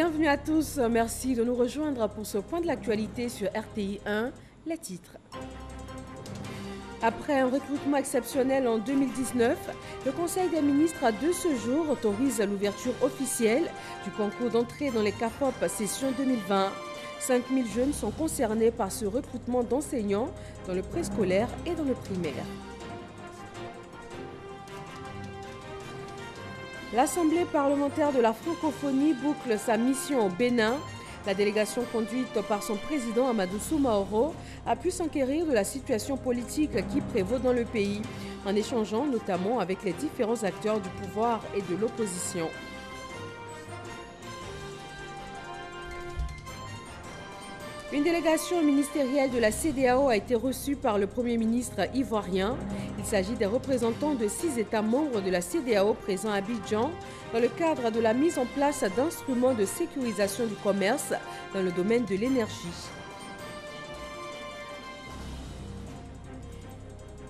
Bienvenue à tous, merci de nous rejoindre pour ce point de l'actualité sur RTI 1, les titres. Après un recrutement exceptionnel en 2019, le Conseil des ministres de ce jour autorise l'ouverture officielle du concours d'entrée dans les CAFOP session 2020. 5000 jeunes sont concernés par ce recrutement d'enseignants dans le préscolaire et dans le primaire. L'Assemblée parlementaire de la francophonie boucle sa mission au Bénin. La délégation conduite par son président Amadou Soumaoro a pu s'enquérir de la situation politique qui prévaut dans le pays, en échangeant notamment avec les différents acteurs du pouvoir et de l'opposition. Une délégation ministérielle de la CEDEAO a été reçue par le Premier ministre ivoirien. Il s'agit des représentants de 6 États membres de la CEDEAO présents à Abidjan dans le cadre de la mise en place d'instruments de sécurisation du commerce dans le domaine de l'énergie.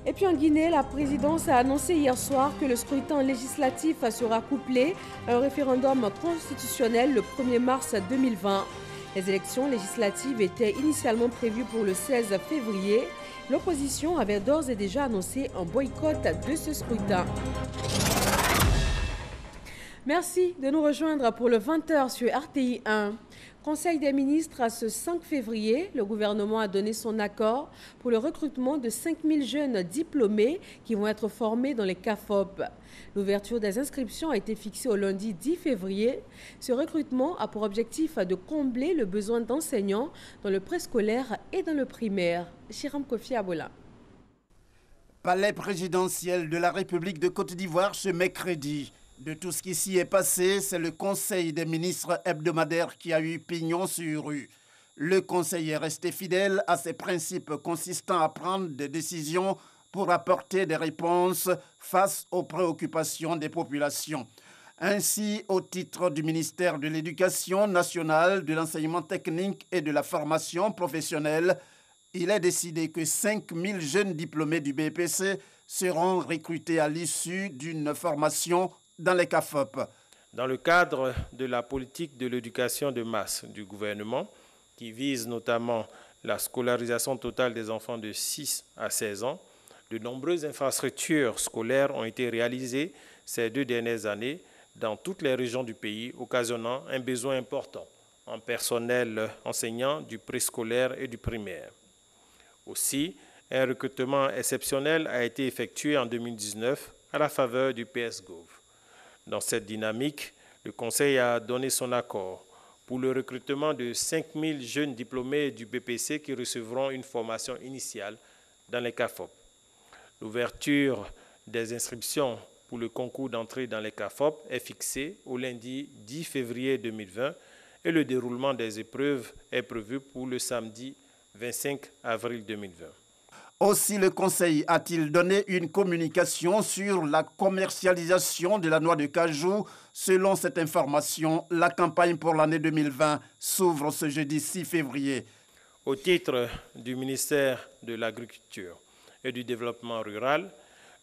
Et puis en Guinée, la présidence a annoncé hier soir que le scrutin législatif sera couplé à un référendum constitutionnel le 1er mars 2020. Les élections législatives étaient initialement prévues pour le 16 février. L'opposition avait d'ores et déjà annoncé un boycott de ce scrutin. Merci de nous rejoindre pour le 20h sur RTI 1. Conseil des ministres, ce 5 février, le gouvernement a donné son accord pour le recrutement de 5000 jeunes diplômés qui vont être formés dans les CAFOP. L'ouverture des inscriptions a été fixée au lundi 10 février. Ce recrutement a pour objectif de combler le besoin d'enseignants dans le préscolaire et dans le primaire. Chiram Kofi Abola. Palais présidentiel de la République de Côte d'Ivoire ce mercredi. De tout ce qui s'y est passé, c'est le Conseil des ministres hebdomadaire qui a eu pignon sur rue. Le Conseil est resté fidèle à ses principes consistant à prendre des décisions pour apporter des réponses face aux préoccupations des populations. Ainsi, au titre du ministère de l'Éducation nationale, de l'enseignement technique et de la formation professionnelle, il est décidé que 5000 jeunes diplômés du BPC seront recrutés à l'issue d'une formation dans les CAFOP. Dans le cadre de la politique de l'éducation de masse du gouvernement, qui vise notamment la scolarisation totale des enfants de 6 à 16 ans, de nombreuses infrastructures scolaires ont été réalisées ces 2 dernières années dans toutes les régions du pays, occasionnant un besoin important en personnel enseignant du préscolaire et du primaire. Aussi, un recrutement exceptionnel a été effectué en 2019 à la faveur du PS-Gov. Dans cette dynamique, le Conseil a donné son accord pour le recrutement de 5000 jeunes diplômés du BPC qui recevront une formation initiale dans les CAFOP. L'ouverture des inscriptions pour le concours d'entrée dans les CAFOP est fixée au lundi 10 février 2020 et le déroulement des épreuves est prévu pour le samedi 25 avril 2020. Aussi, le Conseil a-t-il donné une communication sur la commercialisation de la noix de cajou. Selon cette information, la campagne pour l'année 2020 s'ouvre ce jeudi 6 février. Au titre du ministère de l'Agriculture et du Développement rural,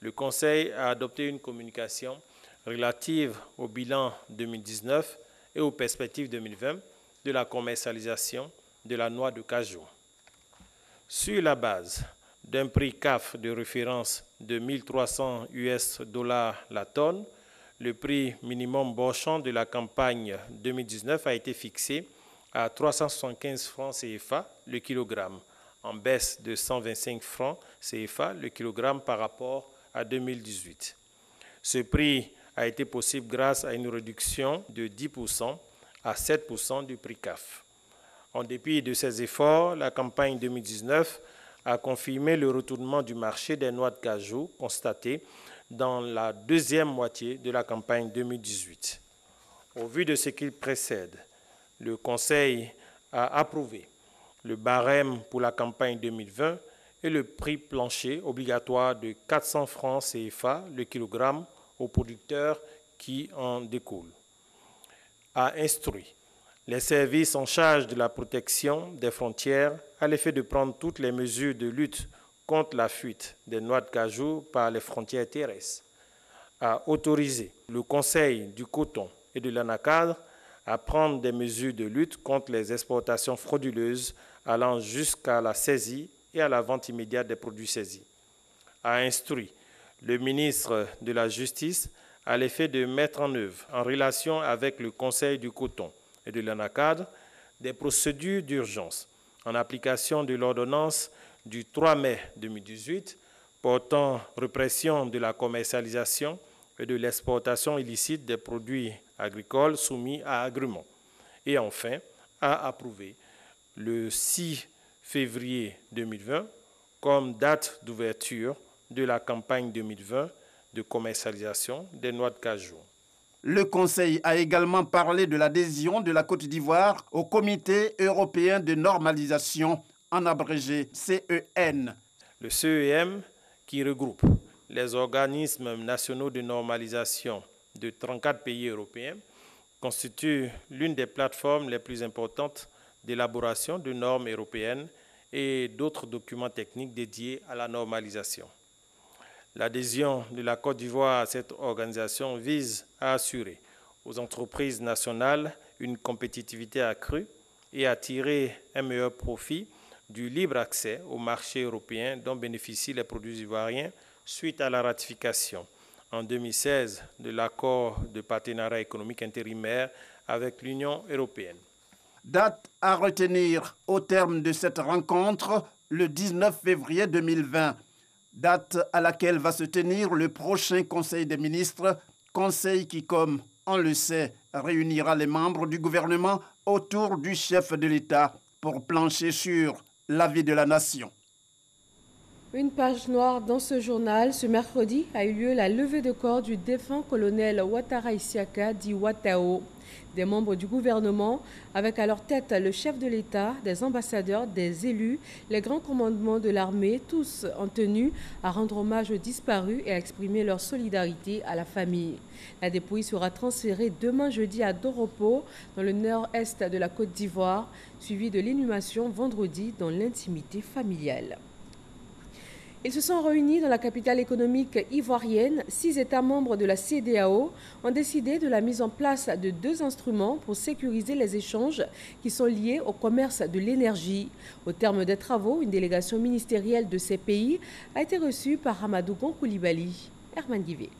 le Conseil a adopté une communication relative au bilan 2019 et aux perspectives 2020 de la commercialisation de la noix de cajou. Sur la base d'un prix CAF de référence de 1300 US$ la tonne, le prix minimum borchant de la campagne 2019 a été fixé à 375 francs CFA le kilogramme, en baisse de 125 francs CFA le kilogramme par rapport à 2018. Ce prix a été possible grâce à une réduction de 10% à 7% du prix CAF. En dépit de ces efforts, la campagne 2019 a confirmé le retournement du marché des noix de cajou constaté dans la deuxième moitié de la campagne 2018. Au vu de ce qui précède, le Conseil a approuvé le barème pour la campagne 2020 et le prix plancher obligatoire de 400 francs CFA le kilogramme aux producteurs qui en découlent. A instruit les services en charge de la protection des frontières à l'effet de prendre toutes les mesures de lutte contre la fuite des noix de cajou par les frontières terrestres, a autorisé le Conseil du coton et de l'anacarde à prendre des mesures de lutte contre les exportations frauduleuses allant jusqu'à la saisie et à la vente immédiate des produits saisis. A instruit le ministre de la Justice à l'effet de mettre en œuvre, en relation avec le Conseil du coton et de l'ANACADRE, des procédures d'urgence en application de l'ordonnance du 3 mai 2018 portant répression de la commercialisation et de l'exportation illicite des produits agricoles soumis à agrément. Et enfin, a approuvé le 6 février 2020 comme date d'ouverture de la campagne 2020 de commercialisation des noix de cajou. Le Conseil a également parlé de l'adhésion de la Côte d'Ivoire au Comité européen de normalisation, en abrégé CEN. Le CEM, qui regroupe les organismes nationaux de normalisation de 34 pays européens, constitue l'une des plateformes les plus importantes d'élaboration de normes européennes et d'autres documents techniques dédiés à la normalisation. L'adhésion de la Côte d'Ivoire à cette organisation vise à assurer aux entreprises nationales une compétitivité accrue et à tirer un meilleur profit du libre accès au marché européen dont bénéficient les produits ivoiriens suite à la ratification en 2016 de l'accord de partenariat économique intérimaire avec l'Union européenne. Date à retenir au terme de cette rencontre, le 19 février 2020. Date à laquelle va se tenir le prochain Conseil des ministres, conseil qui, comme on le sait, réunira les membres du gouvernement autour du chef de l'État pour plancher sur la vie de la nation. Une page noire dans ce journal. Ce mercredi a eu lieu la levée de corps du défunt colonel Ouattara Isiaka, dit Ouattao. Des membres du gouvernement, avec à leur tête le chef de l'État, des ambassadeurs, des élus, les grands commandements de l'armée, tous en tenue à rendre hommage aux disparus et à exprimer leur solidarité à la famille. La dépouille sera transférée demain jeudi à Doropo, dans le nord-est de la Côte d'Ivoire, suivie de l'inhumation vendredi dans l'intimité familiale. Ils se sont réunis dans la capitale économique ivoirienne. 6 États membres de la CEDEAO ont décidé de la mise en place de 2 instruments pour sécuriser les échanges qui sont liés au commerce de l'énergie. Au terme des travaux, une délégation ministérielle de ces pays a été reçue par Amadou Gon Coulibaly. Herman Guivé.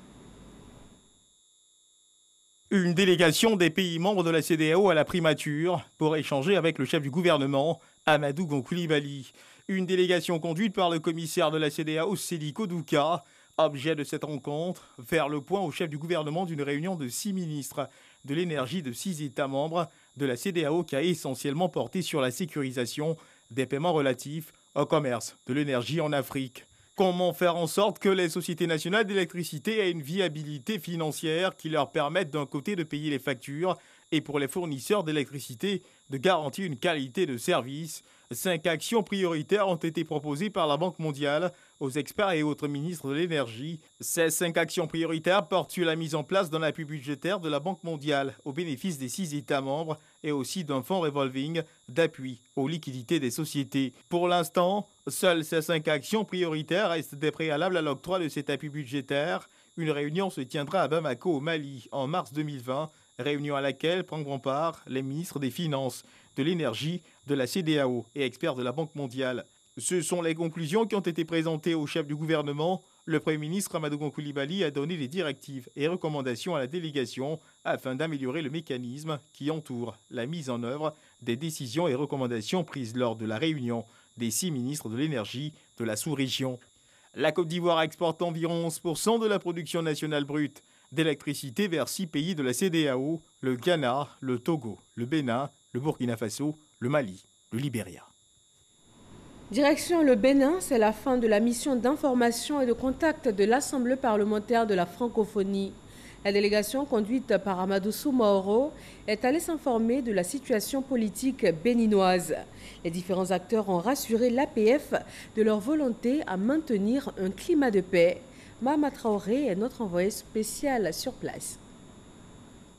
Une délégation des pays membres de la CEDEAO à la primature pour échanger avec le chef du gouvernement, Amadou Gon Coulibaly. Une délégation conduite par le commissaire de la CEDEAO, Sely Kodouka. Objet de cette rencontre, faire le point au chef du gouvernement d'une réunion de 6 ministres de l'énergie de 6 États membres de la CEDEAO qui a essentiellement porté sur la sécurisation des paiements relatifs au commerce de l'énergie en Afrique. Comment faire en sorte que les sociétés nationales d'électricité aient une viabilité financière qui leur permette d'un côté de payer les factures et pour les fournisseurs d'électricité de garantir une qualité de service. 5 actions prioritaires ont été proposées par la Banque mondiale aux experts et autres ministres de l'énergie. Ces 5 actions prioritaires portent sur la mise en place d'un appui budgétaire de la Banque mondiale au bénéfice des 6 États membres et aussi d'un fonds revolving d'appui aux liquidités des sociétés. Pour l'instant, seules ces 5 actions prioritaires restent des préalables à l'octroi de cet appui budgétaire. Une réunion se tiendra à Bamako, au Mali, en mars 2020, réunion à laquelle prendront part les ministres des Finances, de l'énergie, de la CEDEAO et experts de la Banque mondiale. Ce sont les conclusions qui ont été présentées au chef du gouvernement. Le Premier ministre Amadou Gon Coulibaly a donné des directives et recommandations à la délégation afin d'améliorer le mécanisme qui entoure la mise en œuvre des décisions et recommandations prises lors de la réunion des 6 ministres de l'énergie de la sous-région. La Côte d'Ivoire exporte environ 11% de la production nationale brute d'électricité vers 6 pays de la CEDEAO, le Ghana, le Togo, le Bénin, le Burkina Faso, le Mali, le Libéria. Direction le Bénin, c'est la fin de la mission d'information et de contact de l'Assemblée parlementaire de la francophonie. La délégation conduite par Amadou Soumaoro est allée s'informer de la situation politique béninoise. Les différents acteurs ont rassuré l'APF de leur volonté à maintenir un climat de paix. Mahama Traoré est notre envoyé spécial sur place.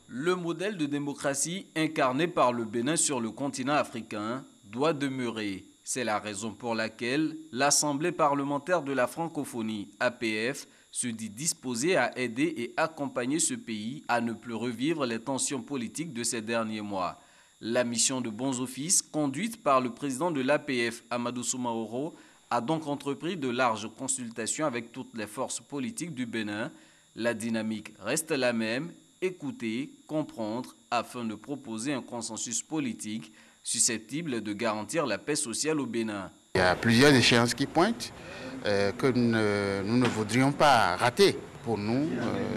Le modèle de démocratie incarné par le Bénin sur le continent africain doit demeurer. C'est la raison pour laquelle l'Assemblée parlementaire de la francophonie, APF, se dit disposé à aider et accompagner ce pays à ne plus revivre les tensions politiques de ces derniers mois. La mission de bons offices, conduite par le président de l'APF, Amadou Soumaoro, a donc entrepris de larges consultations avec toutes les forces politiques du Bénin. La dynamique reste la même, écouter, comprendre, afin de proposer un consensus politique susceptible de garantir la paix sociale au Bénin. Il y a plusieurs échéances qui pointent que nous ne voudrions pas rater. Pour nous,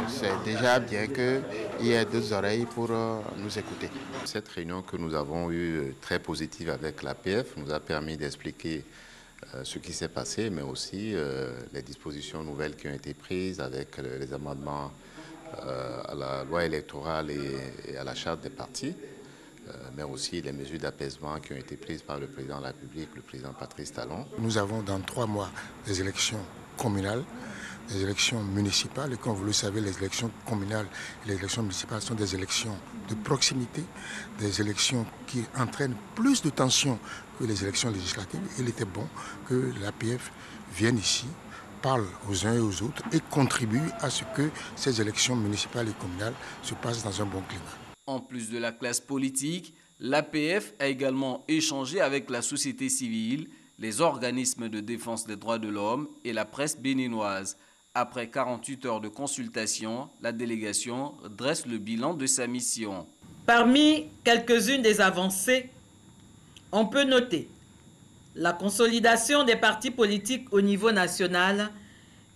c'est déjà bien qu'il y ait deux oreilles pour nous écouter. Cette réunion que nous avons eue très positive avec l'APF nous a permis d'expliquer ce qui s'est passé, mais aussi les dispositions nouvelles qui ont été prises avec les amendements à la loi électorale et à la charte des partis, mais aussi les mesures d'apaisement qui ont été prises par le président de la République, le président Patrice Talon. Nous avons dans 3 mois des élections communales, des élections municipales, et comme vous le savez, les élections communales et les élections municipales sont des élections de proximité, des élections qui entraînent plus de tensions que les élections législatives. Il était bon que l'APF vienne ici, parle aux uns et aux autres et contribue à ce que ces élections municipales et communales se passent dans un bon climat. En plus de la classe politique, l'APF a également échangé avec la société civile, les organismes de défense des droits de l'homme et la presse béninoise. Après 48 heures de consultation, la délégation dresse le bilan de sa mission. Parmi quelques-unes des avancées, on peut noter la consolidation des partis politiques au niveau national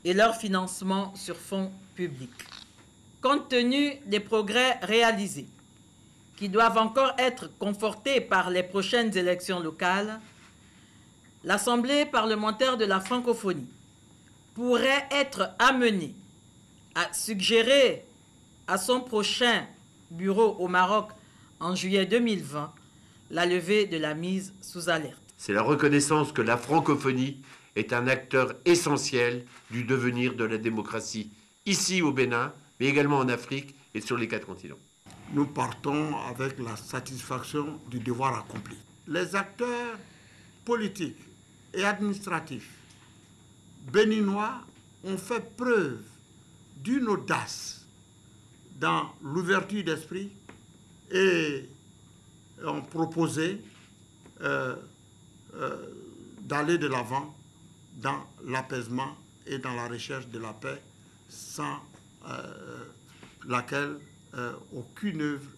et leur financement sur fonds publics. Compte tenu des progrès réalisés, qui doivent encore être confortés par les prochaines élections locales, l'Assemblée parlementaire de la francophonie pourrait être amenée à suggérer à son prochain bureau au Maroc en juillet 2020 la levée de la mise sous alerte. C'est la reconnaissance que la francophonie est un acteur essentiel du devenir de la démocratie, ici au Bénin, mais également en Afrique et sur les 4 continents. Nous partons avec la satisfaction du devoir accompli. Les acteurs politiques et administratifs béninois ont fait preuve d'une audace dans l'ouverture d'esprit et ont proposé d'aller de l'avant dans l'apaisement et dans la recherche de la paix, sans laquelle aucune œuvre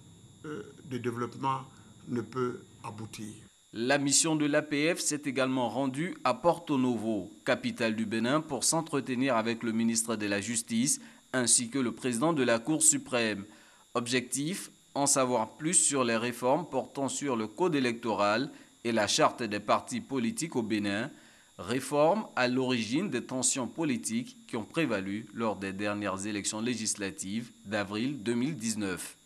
de développement ne peut aboutir. La mission de l'APF s'est également rendue à Porto Novo, capitale du Bénin, pour s'entretenir avec le ministre de la Justice ainsi que le président de la Cour suprême. Objectif, en savoir plus sur les réformes portant sur le code électoral et la charte des partis politiques au Bénin, réformes à l'origine des tensions politiques qui ont prévalu lors des dernières élections législatives d'avril 2019.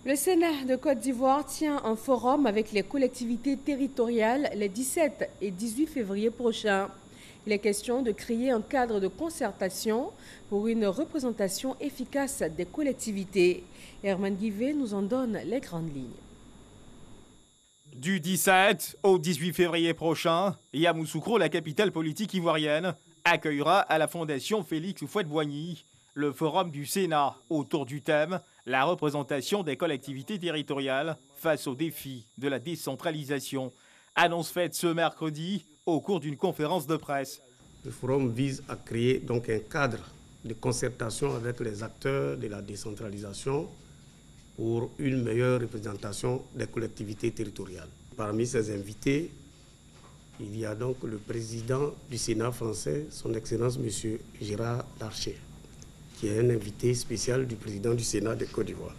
Le Sénat de Côte d'Ivoire tient un forum avec les collectivités territoriales les 17 et 18 février prochains. Il est question de créer un cadre de concertation pour une représentation efficace des collectivités. Herman Guivet nous en donne les grandes lignes. Du 17 au 18 février prochain, Yamoussoukro, la capitale politique ivoirienne, accueillera à la Fondation Félix Houphouët-Boigny le forum du Sénat autour du thème « La représentation des collectivités territoriales face aux défis de la décentralisation ». Annonce faite ce mercredi au cours d'une conférence de presse. Le forum vise à créer donc un cadre de concertation avec les acteurs de la décentralisation pour une meilleure représentation des collectivités territoriales. Parmi ces invités, il y a donc le président du Sénat français, son Excellence M. Gérard Larcher, qui est un invité spécial du président du Sénat de Côte d'Ivoire.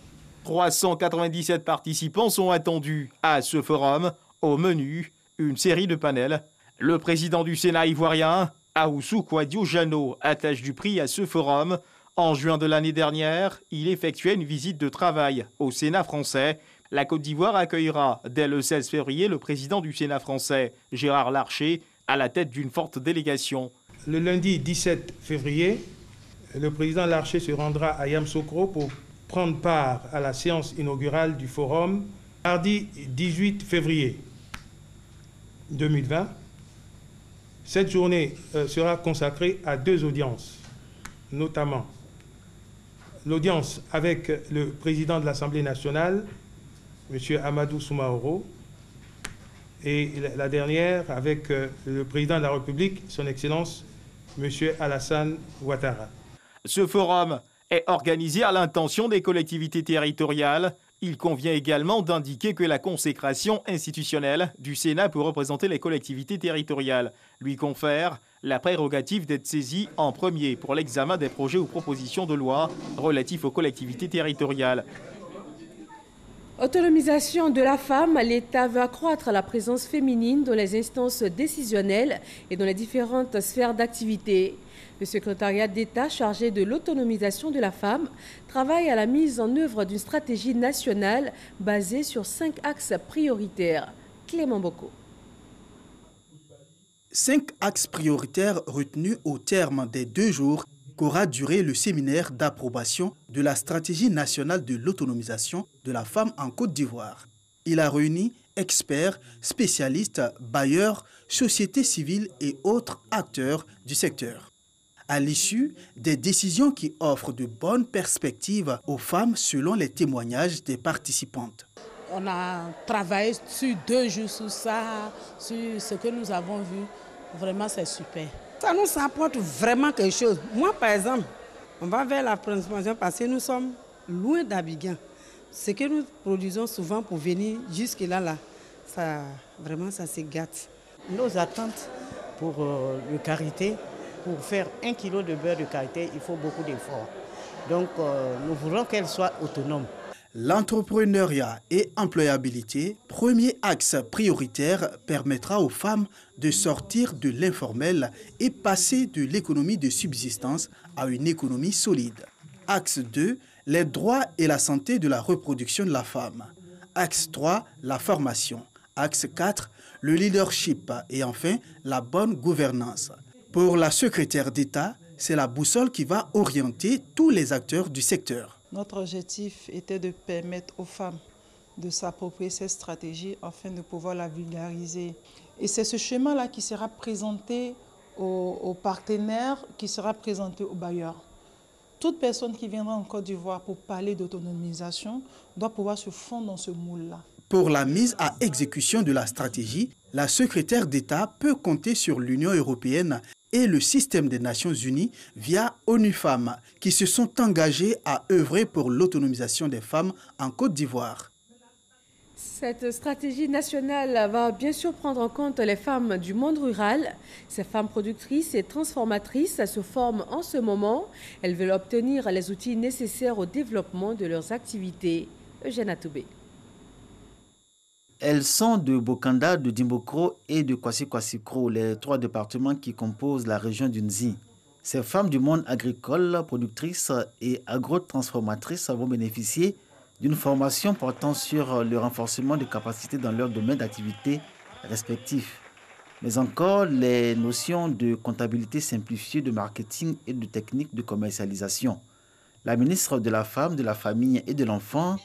397 participants sont attendus à ce forum. Au menu, une série de panels. Le président du Sénat ivoirien, Ahoussou Kouadio Jano, attache du prix à ce forum. En juin de l'année dernière, il effectuait une visite de travail au Sénat français. La Côte d'Ivoire accueillera dès le 16 février le président du Sénat français, Gérard Larcher, à la tête d'une forte délégation. Le lundi 17 février, le président Larcher se rendra à Yamoussoukro pour prendre part à la séance inaugurale du forum. Mardi 18 février 2020, cette journée sera consacrée à 2 audiences. notamment l'audience avec le président de l'Assemblée nationale, M. Amadou Soumaoro, et la dernière avec le président de la République, son Excellence, M. Alassane Ouattara. Ce forum est organisé à l'intention des collectivités territoriales. Il convient également d'indiquer que la consécration institutionnelle du Sénat pour représenter les collectivités territoriales lui confère la prérogative d'être saisi en premier pour l'examen des projets ou propositions de loi relatifs aux collectivités territoriales. Autonomisation de la femme, l'État veut accroître la présence féminine dans les instances décisionnelles et dans les différentes sphères d'activité. Le secrétariat d'État chargé de l'autonomisation de la femme travaille à la mise en œuvre d'une stratégie nationale basée sur 5 axes prioritaires. Clément Boko. 5 axes prioritaires retenus au terme des 2 jours qu'aura duré le séminaire d'approbation de la stratégie nationale de l'autonomisation de la femme en Côte d'Ivoire. Il a réuni experts, spécialistes, bailleurs, sociétés civiles et autres acteurs du secteur. À l'issue, des décisions qui offrent de bonnes perspectives aux femmes selon les témoignages des participantes. On a travaillé sur 2 jours sur ça, sur ce que nous avons vu. Vraiment, c'est super. Ça nous apporte vraiment quelque chose. Moi, par exemple, on va vers la transformation parce que nous sommes loin d'Abidjan. Ce que nous produisons souvent pour venir jusque-là, ça, vraiment, ça se gâte. Nos attentes pour le karité, pour faire 1 kilo de beurre de karité, il faut beaucoup d'efforts. Donc, nous voulons qu'elle soit autonome. L'entrepreneuriat et employabilité, premier axe prioritaire, permettra aux femmes de sortir de l'informel et passer de l'économie de subsistance à une économie solide. Axe 2, les droits et la santé de la reproduction de la femme. Axe 3, la formation. Axe 4, le leadership et enfin la bonne gouvernance. Pour la secrétaire d'État, c'est la boussole qui va orienter tous les acteurs du secteur. Notre objectif était de permettre aux femmes de s'approprier cette stratégie afin de pouvoir la vulgariser. Et c'est ce chemin-là qui sera présenté aux partenaires, qui sera présenté aux bailleurs. Toute personne qui viendra en Côte d'Ivoire pour parler d'autonomisation doit pouvoir se fondre dans ce moule-là. Pour la mise à exécution de la stratégie, la secrétaire d'État peut compter sur l'Union européenne et le système des Nations Unies via ONU Femmes, qui se sont engagés à œuvrer pour l'autonomisation des femmes en Côte d'Ivoire. Cette stratégie nationale va bien sûr prendre en compte les femmes du monde rural. Ces femmes productrices et transformatrices se forment en ce moment. Elles veulent obtenir les outils nécessaires au développement de leurs activités. Eugène Atoubé. Elles sont de Bokanda, de Dimbokro et de Kwasi-Kwasi-Kro, les 3 départements qui composent la région du Nzi. Ces femmes du monde agricole, productrices et agro-transformatrices vont bénéficier d'une formation portant sur le renforcement des capacités dans leurs domaines d'activité respectifs, mais encore les notions de comptabilité simplifiée, de marketing et de techniques de commercialisation. La ministre de la Femme, de la Famille et de l'Enfant,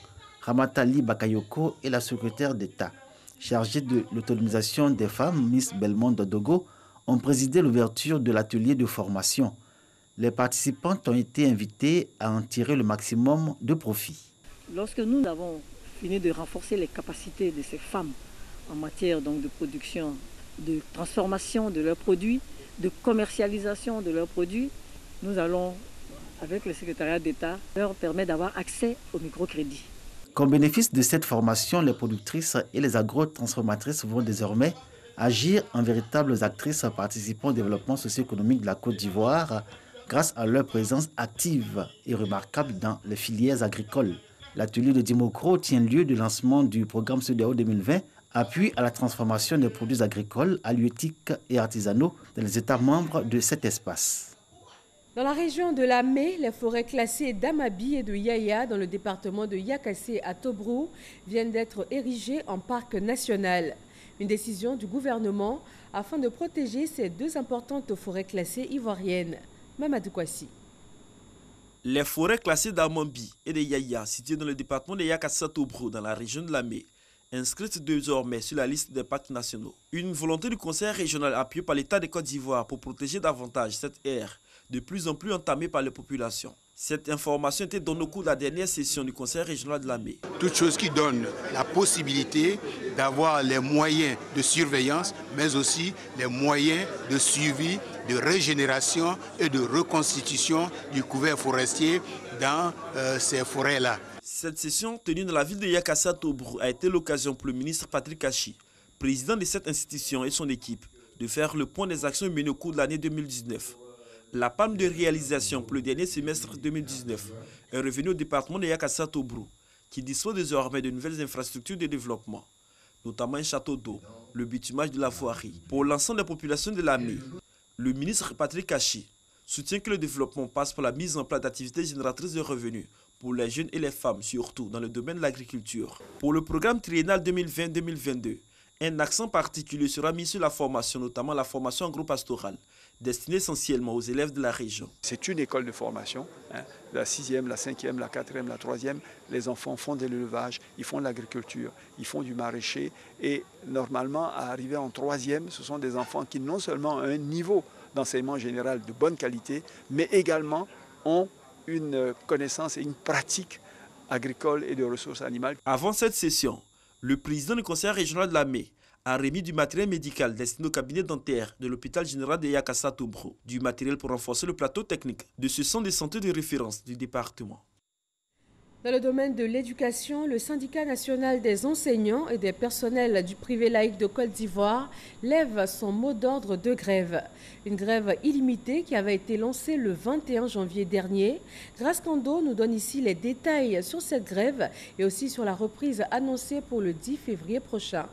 Ramatali Bakayoko, et la secrétaire d'État chargée de l'autonomisation des femmes, Miss Belmondo Dogo, ont présidé l'ouverture de l'atelier de formation. Les participantes ont été invitées à en tirer le maximum de profit. Lorsque nous avons fini de renforcer les capacités de ces femmes en matière donc, de production, de transformation de leurs produits, de commercialisation de leurs produits, nous allons, avec le secrétariat d'État, leur permettre d'avoir accès au microcrédit. Comme bénéfice de cette formation, les productrices et les agro-transformatrices vont désormais agir en véritables actrices participant au développement socio-économique de la Côte d'Ivoire grâce à leur présence active et remarquable dans les filières agricoles. L'atelier de Dimokro tient lieu du lancement du programme CEDEAO 2020, appui à la transformation des produits agricoles, halieutiques et artisanaux dans les États membres de cet espace. Dans la région de Lamé, les forêts classées d'Amabi et de Yaya dans le département de Yakassé à Tobrou viennent d'être érigées en parc national. Une décision du gouvernement afin de protéger ces 2 importantes forêts classées ivoiriennes. Mamadou Kwasi. Les forêts classées d'Amambi et de Yaya, situées dans le département de Yakassé à Tobrou dans la région de Lamé, inscrites désormais sur la liste des parcs nationaux. Une volonté du conseil régional appuyée par l'État de Côte d'Ivoire pour protéger davantage cette aire de plus en plus entamée par les populations. Cette information était donnée au cours de la dernière session du Conseil régional de Lamé. Toute chose qui donne la possibilité d'avoir les moyens de surveillance, mais aussi les moyens de suivi, de régénération et de reconstitution du couvert forestier dans ces forêts-là. Cette session tenue dans la ville de Yakassat-Tobrou a été l'occasion pour le ministre Patrick Kachi, président de cette institution et son équipe, de faire le point des actions menées au cours de l'année 2019. La palme de réalisation pour le dernier semestre 2019 est revenue au département de Yakassat-Tobrou, qui dispose désormais de nouvelles infrastructures de développement, notamment un château d'eau, le bitumage de la voirie. Pour l'ensemble des populations de Lamé, le ministre Patrick Kachi soutient que le développement passe par la mise en place d'activités génératrices de revenus pour les jeunes et les femmes, surtout dans le domaine de l'agriculture. Pour le programme triennal 2020-2022, un accent particulier sera mis sur la formation, notamment la formation agro-pastorale, destinée essentiellement aux élèves de la région. C'est une école de formation, la 6e, la 5e, la 4e, la 3e. Les enfants font de l'élevage, ils font de l'agriculture, ils font du maraîcher. Et normalement, à arriver en 3e, ce sont des enfants qui non seulement ont un niveau d'enseignement général de bonne qualité, mais également ont une connaissance et une pratique agricole et de ressources animales. Avant cette session, le président du conseil régional de Lamé a remis du matériel médical destiné au cabinet dentaire de l'hôpital général de Yakassat-Tobrou, du matériel pour renforcer le plateau technique de ce centre de santé de référence du département. Dans le domaine de l'éducation, le syndicat national des enseignants et des personnels du privé laïque de Côte d'Ivoire lève son mot d'ordre de grève. Une grève illimitée qui avait été lancée le 21 janvier dernier. Grace Kando nous donne ici les détails sur cette grève et aussi sur la reprise annoncée pour le 10 février prochain.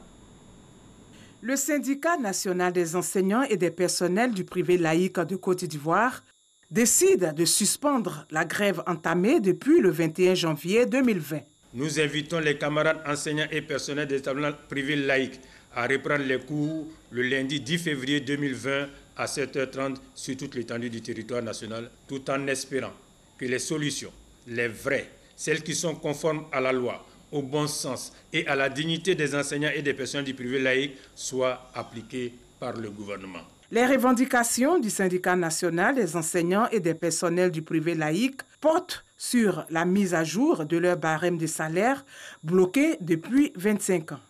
Le syndicat national des enseignants et des personnels du privé laïque de Côte d'Ivoire décide de suspendre la grève entamée depuis le 21 janvier 2020. Nous invitons les camarades enseignants et personnels des établissements privés laïques à reprendre les cours le lundi 10 février 2020 à 7h30 sur toute l'étendue du territoire national, tout en espérant que les solutions, les vraies, celles qui sont conformes à la loi, au bon sens et à la dignité des enseignants et des personnels du privé laïque soient appliquées par le gouvernement. Les revendications du syndicat national des enseignants et des personnels du privé laïque portent sur la mise à jour de leur barème de salaire bloqué depuis 25 ans.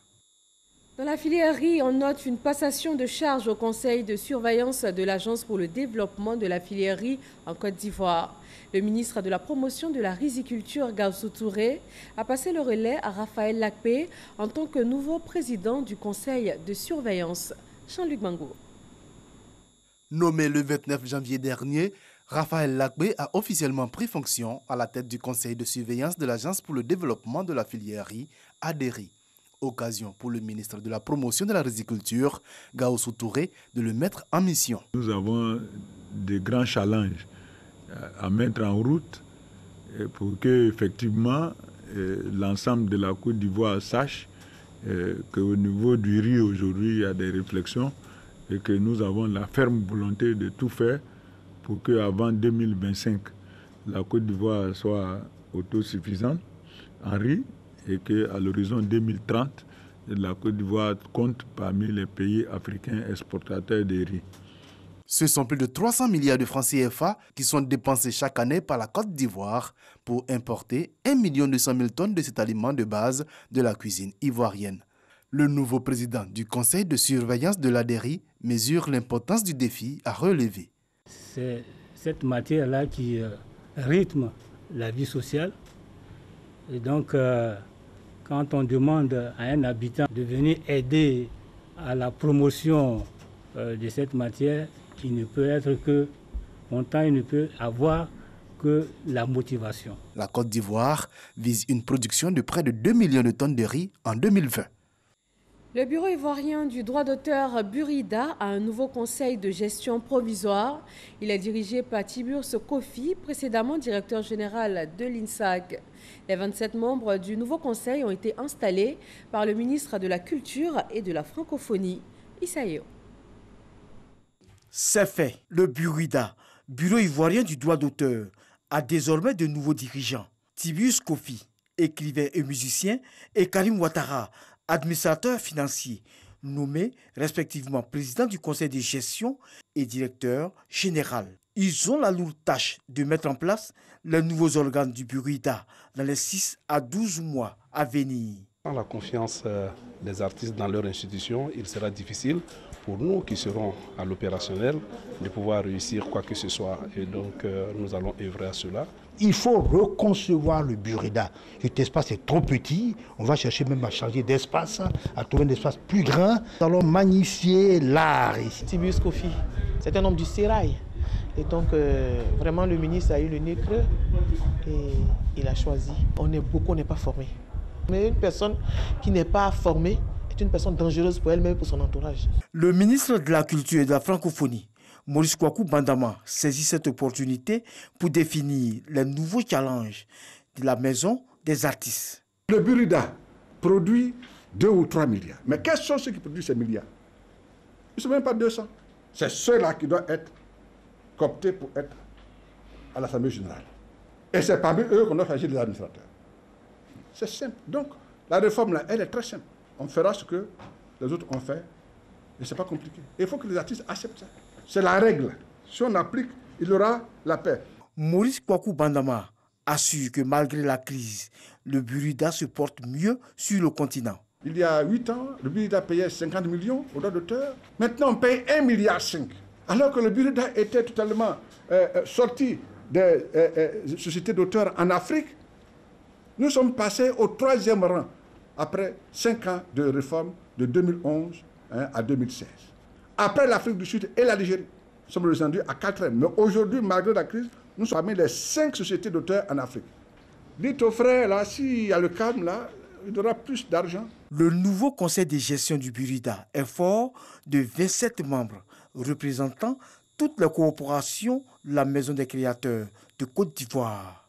Dans la filière riz, on note une passation de charge au conseil de surveillance de l'Agence pour le développement de la filière riz en Côte d'Ivoire. Le ministre de la promotion de la riziculture, Gaussou Touré, a passé le relais à Raphaël Lacpé en tant que nouveau président du conseil de surveillance. Jean-Luc Mango. Nommé le 29 janvier dernier, Raphaël Lacpé a officiellement pris fonction à la tête du conseil de surveillance de l'Agence pour le développement de la filière riz, ADERI. Occasion pour le ministre de la promotion de la riziculture, Gaussou Touré, de le mettre en mission. Nous avons de grands challenges à mettre en route pour que effectivement l'ensemble de la Côte d'Ivoire sache qu'au niveau du riz aujourd'hui il y a des réflexions et que nous avons la ferme volonté de tout faire pour qu'avant 2025 la Côte d'Ivoire soit autosuffisante en riz et qu'à l'horizon 2030 la Côte d'Ivoire compte parmi les pays africains exportateurs de riz. Ce sont plus de 300 milliards de francs CFA qui sont dépensés chaque année par la Côte d'Ivoire pour importer 1 200 000 tonnes de cet aliment de base de la cuisine ivoirienne. Le nouveau président du conseil de surveillance de l'ADERI mesure l'importance du défi à relever. C'est cette matière-là qui rythme la vie sociale. Et donc, quand on demande à un habitant de venir aider à la promotion de cette matière, il ne peut être que content, il ne peut avoir que la motivation. La Côte d'Ivoire vise une production de près de 2 millions de tonnes de riz en 2020. Le bureau ivoirien du droit d'auteur Burida a un nouveau conseil de gestion provisoire. Il est dirigé par Tiburce Kofi, précédemment directeur général de l'INSAG. Les 27 membres du nouveau conseil ont été installés par le ministre de la Culture et de la Francophonie, Issaïo. C'est fait. Le Burida, bureau ivoirien du droit d'auteur, a désormais de nouveaux dirigeants. Tiburce Kofi, écrivain et musicien, et Karim Ouattara, administrateur financier, nommé respectivement président du conseil de gestion et directeur général. Ils ont la lourde tâche de mettre en place les nouveaux organes du Burida dans les 6 à 12 mois à venir. Sans la confiance des artistes dans leur institution, il sera difficile pour nous qui serons à l'opérationnel de pouvoir réussir quoi que ce soit. Et donc nous allons œuvrer à cela. Il faut reconcevoir le Burida. Cet espace est trop petit. On va chercher même à changer d'espace, à trouver un espace plus grand. Nous allons magnifier l'art ici. Tibius Kofi, c'est un homme du sérail. Et donc, vraiment, le ministre a eu le nez creux et il a choisi. On est beaucoup, on n'est pas formé. Mais une personne qui n'est pas formée est une personne dangereuse pour elle-même et pour son entourage. Le ministre de la Culture et de la Francophonie, Maurice Kwaku Bandama, saisit cette opportunité pour définir les nouveaux challenges de la maison des artistes. Le Burida produit 2 ou 3 milliards. Mais quels sont ceux qui produisent ces milliards? Ils ne sont même pas 200. C'est ceux-là qui doivent être cooptés pour être à l'Assemblée générale. Et c'est parmi eux qu'on doit choisir des administrateurs. C'est simple. Donc, la réforme, là, elle est très simple. On fera ce que les autres ont fait. Et ce n'est pas compliqué. Il faut que les artistes acceptent ça. C'est la règle. Si on applique, il y aura la paix. Maurice Kwaku Bandama assure que malgré la crise, le Burida se porte mieux sur le continent. Il y a 8 ans, le Burida payait 50 millions aux droits d'auteur. Maintenant, on paye 1,5 milliard. Alors que le Burida était totalement sorti des sociétés d'auteurs en Afrique, nous sommes passés au 3e rang après 5 ans de réforme de 2011 à 2016. Après l'Afrique du Sud et l'Algérie, nous sommes descendus à 4e. Mais aujourd'hui, malgré la crise, nous sommes parmi les 5 sociétés d'auteurs en Afrique. Dites aux frères, là, s'il y a le calme, là, il y aura plus d'argent. Le nouveau conseil de gestion du Burida est fort de 27 membres, représentant toutes les coopérations de la Maison des créateurs de Côte d'Ivoire.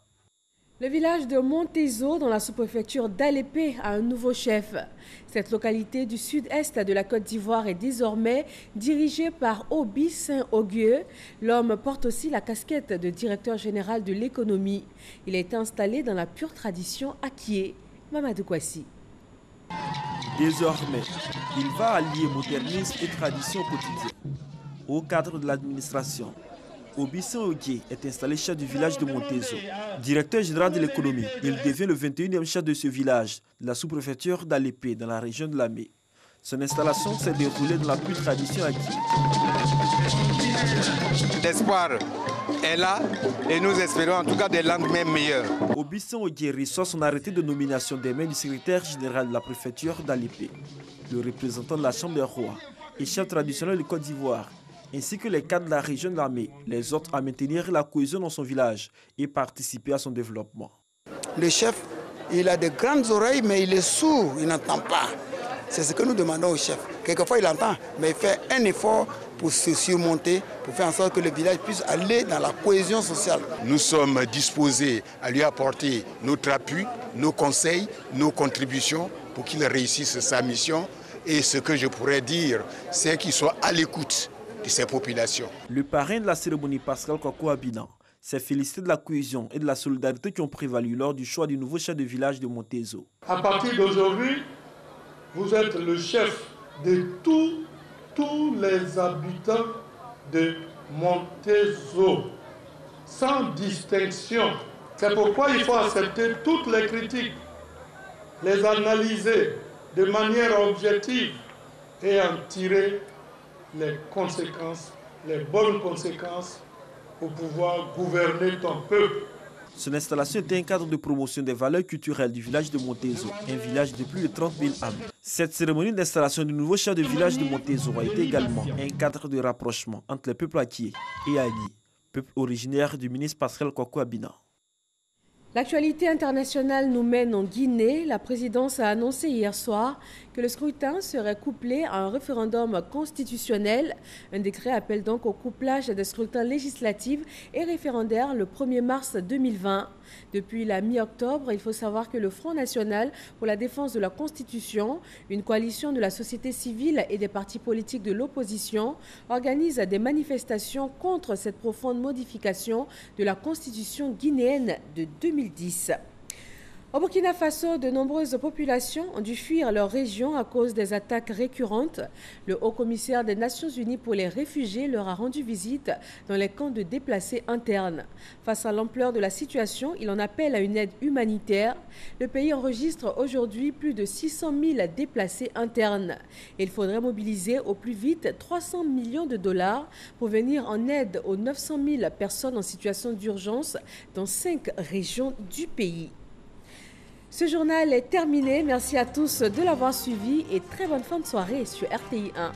Le village de Montézo, dans la sous-préfecture d'Alépé, a un nouveau chef. Cette localité du sud-est de la Côte d'Ivoire est désormais dirigée par Obi Saint-Augueux. L'homme porte aussi la casquette de directeur général de l'économie. Il a été installé dans la pure tradition Akié. Mamadou Kwasi. Désormais, il va allier modernisme et tradition quotidienne. Au cadre de l'administration, Obi Saint-Augueux est installé chef du village de Montézo. Directeur général de l'économie, il devient le 21e chef de ce village, de la sous-préfecture d'Alépé, dans la région de Lamé. Son installation s'est déroulée dans la pure tradition acquise. L'espoir est là et nous espérons en tout cas des lendemains meilleurs. Obi Saint-Augueux reçoit son arrêté de nomination des mains du secrétaire général de la préfecture d'Alépé, le représentant de la Chambre des rois et chef traditionnel de Côte d'Ivoire, ainsi que les cadres de la région de l'Armée, les autres à maintenir la cohésion dans son village et participer à son développement. Le chef, il a de grandes oreilles, mais il est sourd, il n'entend pas. C'est ce que nous demandons au chef. Quelquefois, il entend, mais il fait un effort pour se surmonter, pour faire en sorte que le village puisse aller dans la cohésion sociale. Nous sommes disposés à lui apporter notre appui, nos conseils, nos contributions pour qu'il réussisse sa mission. Et ce que je pourrais dire, c'est qu'il soit à l'écoute de ces populations. Le parrain de la cérémonie, Pascal Kwaku Abinan, s'est félicité de la cohésion et de la solidarité qui ont prévalu lors du choix du nouveau chef de village de Montézo. À partir d'aujourd'hui, vous êtes le chef de tous les habitants de Montézo, sans distinction. C'est pourquoi il faut accepter toutes les critiques, les analyser de manière objective et en tirer les conséquences, les bonnes conséquences pour pouvoir gouverner ton peuple. Son installation était un cadre de promotion des valeurs culturelles du village de Montézo, un village de plus de 30 000 âmes. Cette cérémonie d'installation du nouveau chef de village de Montézo a été également un cadre de rapprochement entre les peuples Akié et Agni, peuple originaire du ministre Pascal Kwaku Abinan. L'actualité internationale nous mène en Guinée. La présidence a annoncé hier soir que le scrutin serait couplé à un référendum constitutionnel. Un décret appelle donc au couplage des scrutins législatifs et référendaires le 1er mars 2020. Depuis la mi-octobre, il faut savoir que le Front national pour la défense de la Constitution, une coalition de la société civile et des partis politiques de l'opposition, organise des manifestations contre cette profonde modification de la Constitution guinéenne de 2010. Au Burkina Faso, de nombreuses populations ont dû fuir leur région à cause des attaques récurrentes. Le haut-commissaire des Nations Unies pour les réfugiés leur a rendu visite dans les camps de déplacés internes. Face à l'ampleur de la situation, il en appelle à une aide humanitaire. Le pays enregistre aujourd'hui plus de 600 000 déplacés internes. Il faudrait mobiliser au plus vite 300 millions de dollars pour venir en aide aux 900 000 personnes en situation d'urgence dans 5 régions du pays. Ce journal est terminé. Merci à tous de l'avoir suivi et très bonne fin de soirée sur RTI 1.